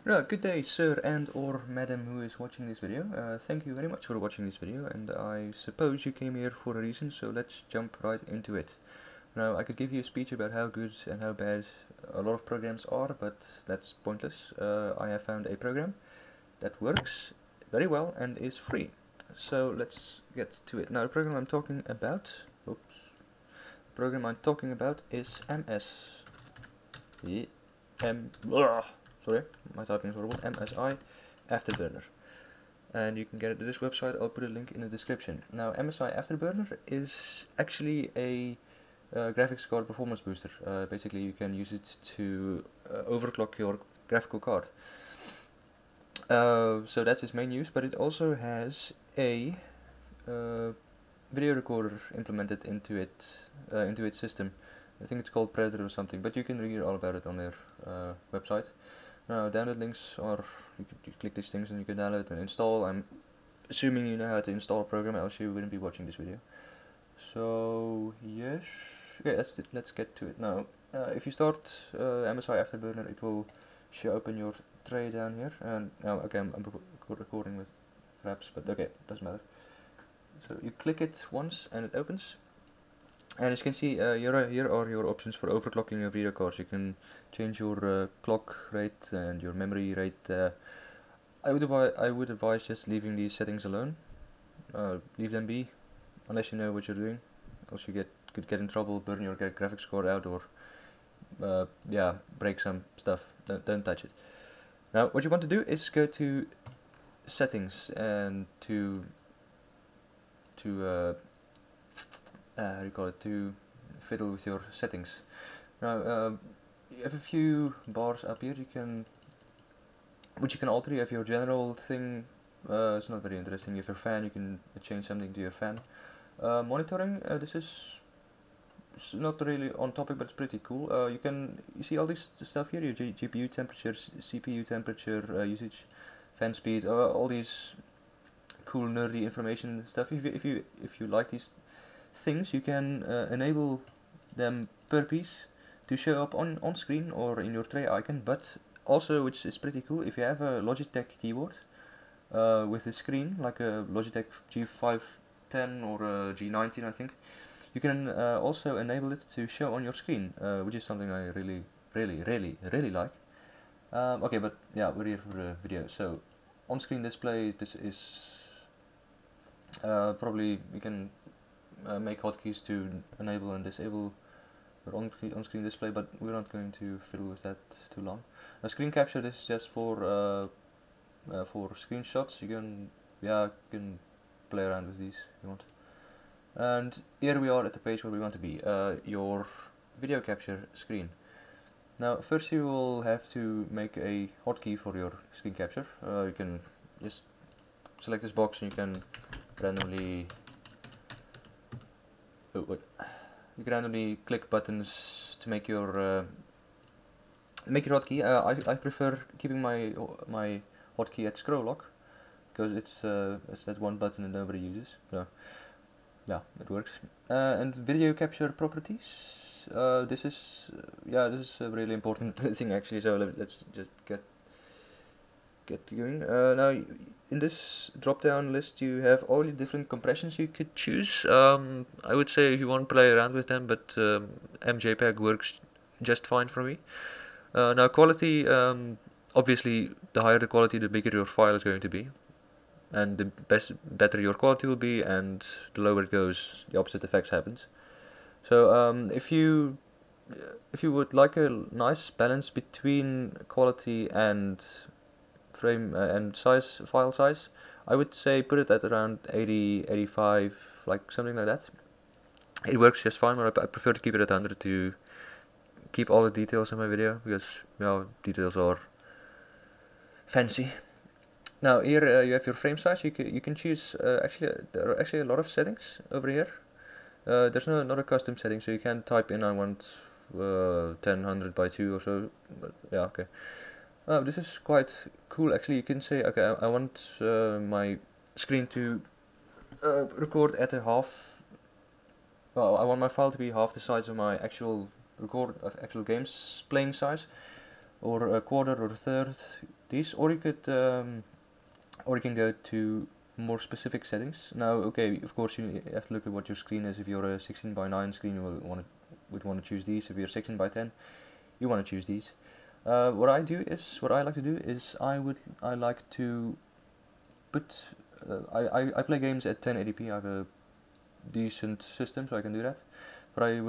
Good day, sir and or madam who is watching this video. Thank you very much for watching this video, and I suppose you came here for a reason, so let's jump right into it. Now, I could give you a speech about how good and how bad a lot of programs are, but that's pointless. I have found a program that works very well and is free. So let's get to it. Now, the program I'm talking about, is MS. Sorry, my typing is horrible. MSI Afterburner, and you can get it to this website. I'll put a link in the description. Now, MSI Afterburner is actually a graphics card performance booster. Basically, you can use it to overclock your graphical card. So that's its main use, but it also has a video recorder implemented into its system. I think it's called Predator or something, but you can read all about it on their website. Now, download links are, you click these things and you can download and install. I'm assuming you know how to install a program, else you wouldn't be watching this video. So, yes. Okay, let's get to it now. If you start MSI Afterburner, it will show up in your tray down here. And now, okay, I'm recording with fraps, but okay, doesn't matter. So you click it once and it opens. And as you can see, here are your options for overclocking your video cards. You can change your clock rate and your memory rate. I would advise just leaving these settings alone. Leave them be, unless you know what you're doing. Else you could get in trouble, burn your graphics card out, or yeah, break some stuff. Don't touch it. Now, what you want to do is go to settings and to fiddle with your settings. Now, you have a few bars up here which you can alter. You have your general thing. It's not very interesting. You have your fan. You can change something to your fan. Monitoring. This is not really on topic, but it's pretty cool. You see all this stuff here. Your GPU temperature, CPU temperature, usage, fan speed, all these cool nerdy information stuff. If you like these things, you can enable them per piece to show up on screen or in your tray icon, but also, which is pretty cool, if you have a Logitech keyboard with a screen like a Logitech G510 or a G19, I think, you can also enable it to show on your screen, which is something I really like. Okay, but yeah, we're here for the video. So on-screen display, this is probably you can make hotkeys to enable and disable your on-screen display, but we're not going to fiddle with that too long. Now, screen capture, this is just for screenshots. You can play around with these if you want. And here we are at the page where we want to be, your video capture screen. Now, first you will have to make a hotkey for your screen capture. You can just select this box and you can randomly click buttons to make your hotkey. I prefer keeping my hotkey at scroll lock because it's that one button that nobody uses. So yeah, it works. And video capture properties. This is a really important thing actually. So let's just get going. Now, in this drop-down list, you have all the different compressions you could choose. I would say if you want to play around with them, but MJPEG works just fine for me. Now, quality, obviously, the higher the quality, the bigger your file is going to be, and the better your quality will be, and the lower it goes, the opposite effects happens. So if you would like a nice balance between quality and frame and file size, I would say put it at around 80, 85, like something like that. It works just fine, but I prefer to keep it at 100 to keep all the details in my video, because details are fancy. Now here you have your frame size. You can choose, actually there are actually a lot of settings over here. There's not a custom setting, so you can type in I want 1000 by 2 or so, but yeah, okay. This is quite cool actually. You can say, okay, I want my screen to record at a half. Well, I want my file to be half the size of my actual games playing size. or a quarter or a third these, or you can go to more specific settings. Now, okay, of course you have to look at what your screen is. If you're a 16:9 screen, you would want to choose these. If you're 16:10, you want to choose these. What I like to do is I like to put I play games at 1080p. I have a decent system, so I can do that. But I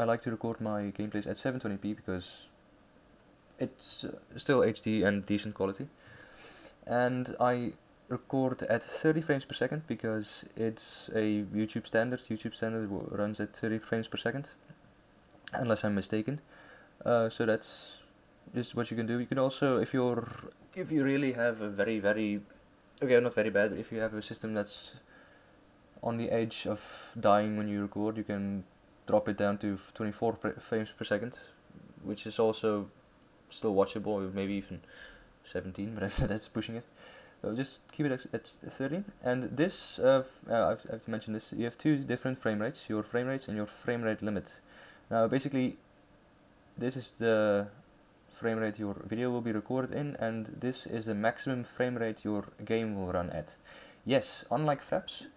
like to record my gameplays at 720p because it's still HD and decent quality. And I record at 30 frames per second because it's a YouTube standard. YouTube standard runs at 30 frames per second, unless I'm mistaken. So that's just what you can do. You can also, if you really have a not very bad, if you have a system that's on the edge of dying when you record, you can drop it down to 24 frames per second, which is also still watchable, or maybe even 17, but that's pushing it. So just keep it at 30. And this, I have to mention this, you have two different frame rates, your frame rates and your frame rate limit. Now basically, this is the frame rate your video will be recorded in, and this is the maximum frame rate your game will run at. Yes, unlike Fraps,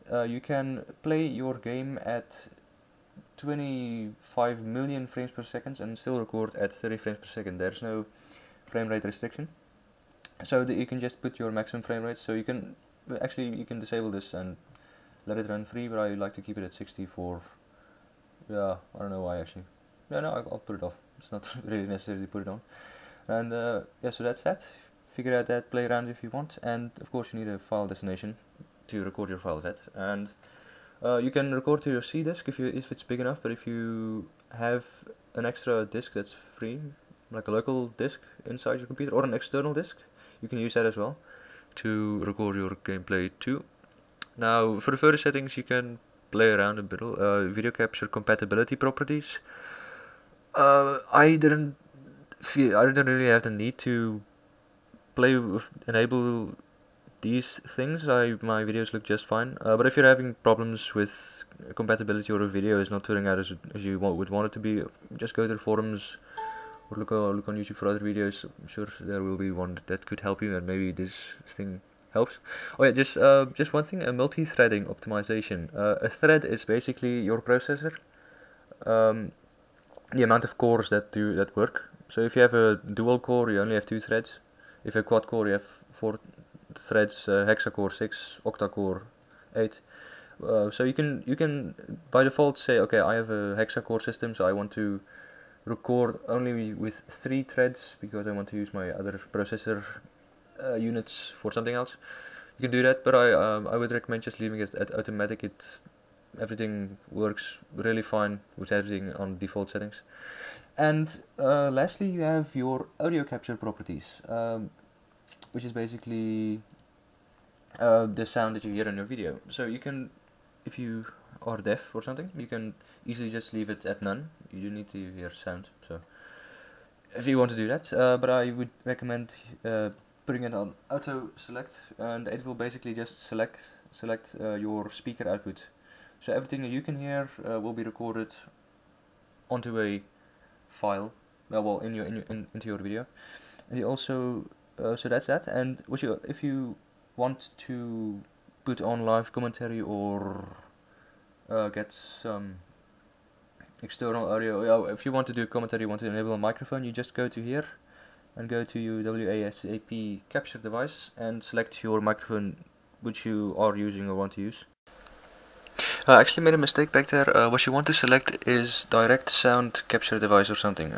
you can play your game at 25 million frames per second and still record at 30 frames per second. There's no frame rate restriction, so that you can just put your maximum frame rate. So you can disable this and let it run free, but I like to keep it at 60 for, I don't know why actually. Yeah, no, I'll put it off. It's not really necessary to put it on. And yeah, so that's that. Figure out that, play around if you want, and of course you need a file destination to record your files at. And you can record to your C disk if it's big enough, but if you have an extra disk that's free, like a local disk inside your computer or an external disk, you can use that as well to record your gameplay too. Now, for the further settings, you can play around a bit. Video capture compatibility properties. I didn't really have the need to enable these things. My videos look just fine. But if you're having problems with compatibility, or a video is not turning out as you would want it to be, just go to the forums or look on YouTube for other videos. I'm sure there will be one that could help you, and maybe this thing helps. Oh yeah, just one thing: a multi-threading optimization. A thread is basically your processor. The amount of cores that work. So if you have a dual core, you only have 2 threads. If you have quad core, you have 4 threads. Hexacore 6, octa-core 8. So you can by default say, okay, I have a hexacore system, so I want to record only with 3 threads because I want to use my other processor units for something else. You can do that, but I would recommend just leaving it at automatic. Everything works really fine with everything on default settings. And lastly, you have your audio capture properties, which is basically the sound that you hear in your video. So you can, if you are deaf or something, you can easily just leave it at none. You do need to hear sound, so if you want to do that, but I would recommend putting it on auto select, and it will basically just select your speaker output. So everything that you can hear will be recorded onto a file, into your video. And you also, so that's that. And if you want to put on live commentary or get some external audio, if you want to do commentary, you want to enable a microphone, you just go to here and go to your WASAPI Capture device and select your microphone which you are using or want to use. I actually made a mistake back there. What you want to select is direct sound capture device or something.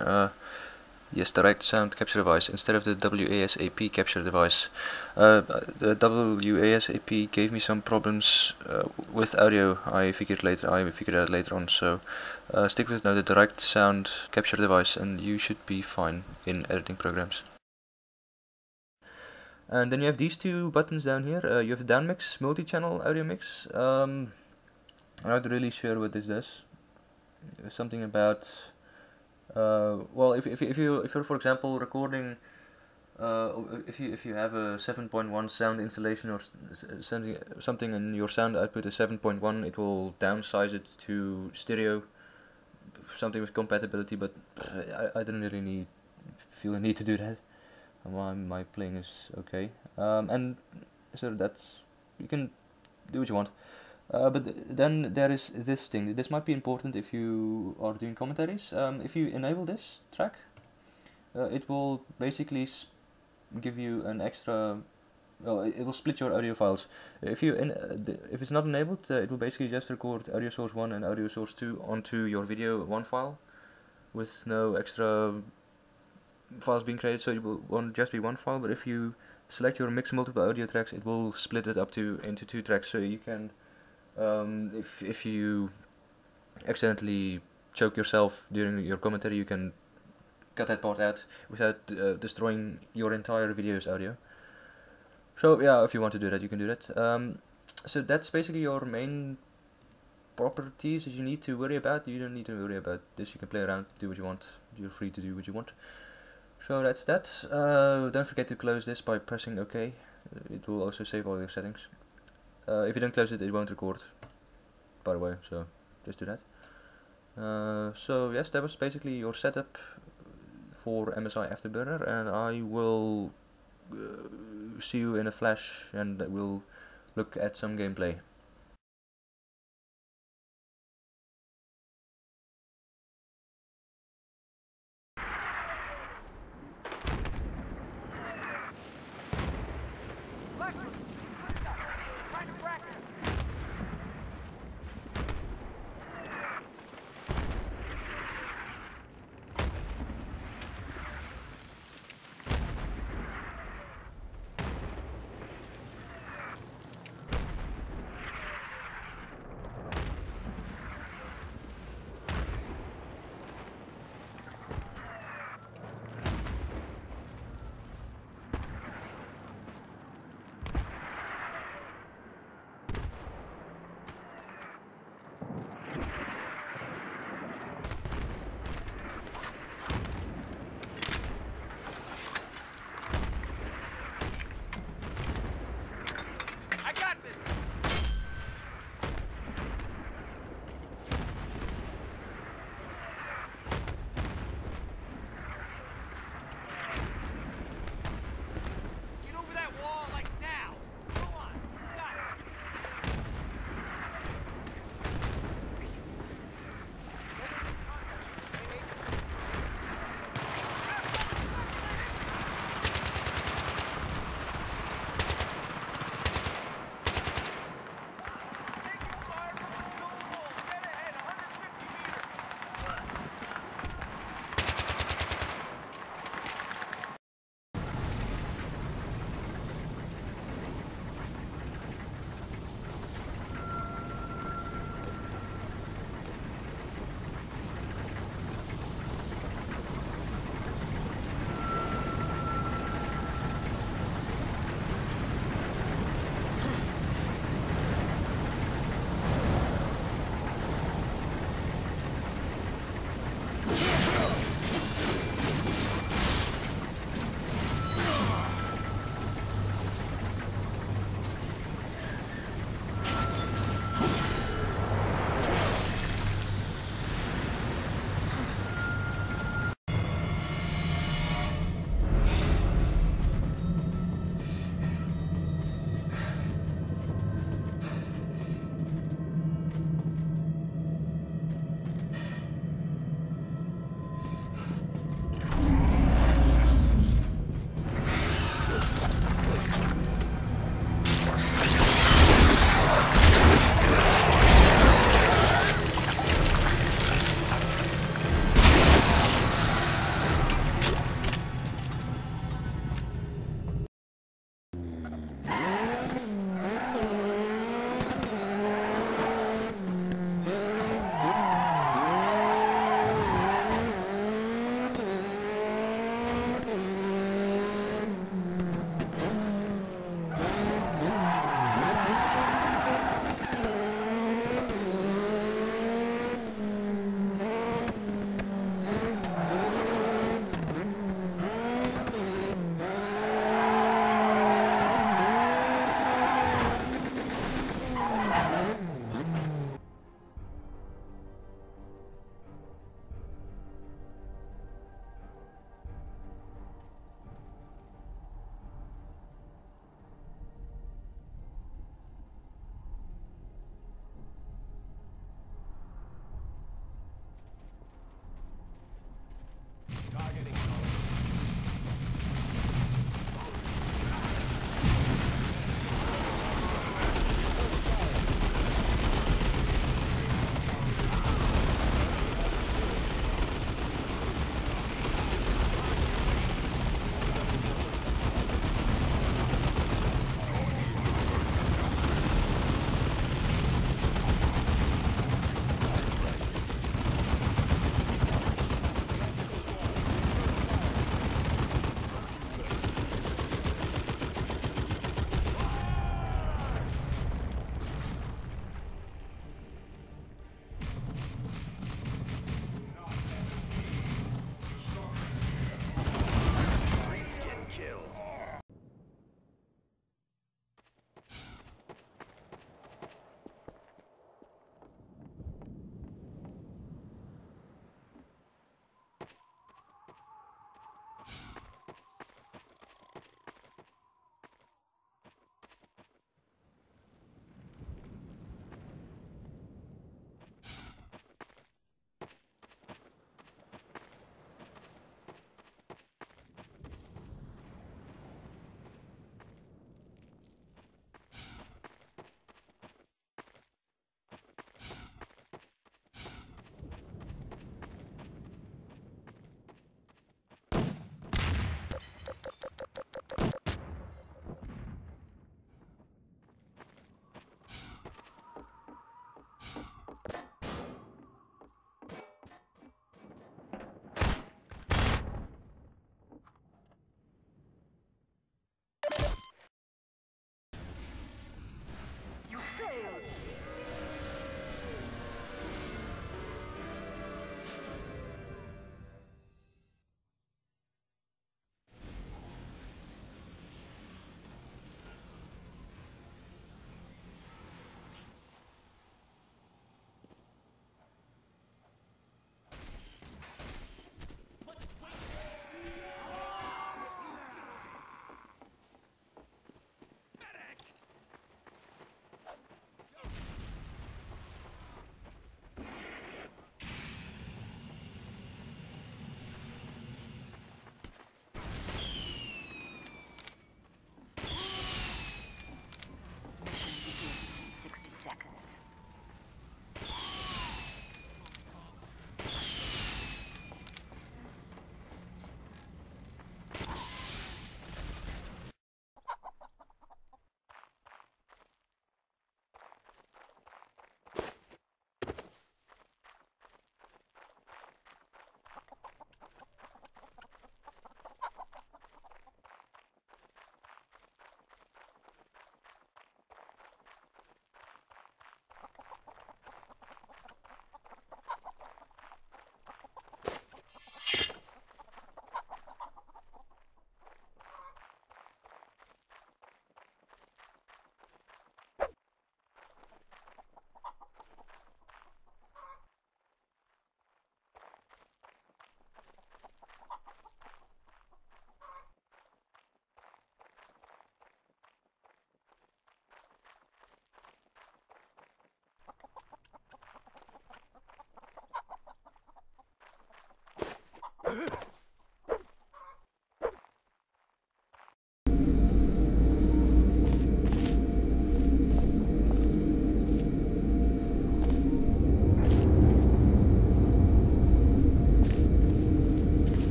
Yes, direct sound capture device instead of the WASAP capture device. The WASAP gave me some problems with audio. I figured out later on. So stick with the direct sound capture device, and you should be fine in editing programs. And then you have these 2 buttons down here. You have down mix, multi-channel audio mix. I'm not really sure what this does. Something about well, if you're for example recording, if you have a 7.1 sound installation or something, and your sound output is 7.1, it will downsize it to stereo, something with compatibility. But I didn't really need feel the need to do that. My playing is okay, and so that's, you can do what you want. But then there is this thing. This might be important if you are doing commentaries. If you enable this track, it will basically give you an extra. Well, it will split your audio files. If if it's not enabled, it will basically just record audio source 1 and audio source 2 onto your video 1 file, with no extra files being created. So it won't just be 1 file. But if you select your mix multiple audio tracks, it will split it up into 2 tracks. So you can, if you accidentally choke yourself during your commentary, you can cut that part out without destroying your entire video's audio. So yeah, if you want to do that, you can do that. So that's basically your main properties that you need to worry about. You don't need to worry about this. You can play around, do what you want. You're free to do what you want. So that's that. Don't forget to close this by pressing OK. It will also save all your settings. If you don't close it, it won't record, by the way, so just do that. So yes, that was basically your setup for MSI Afterburner, and I will see you in a flash, and we'll look at some gameplay.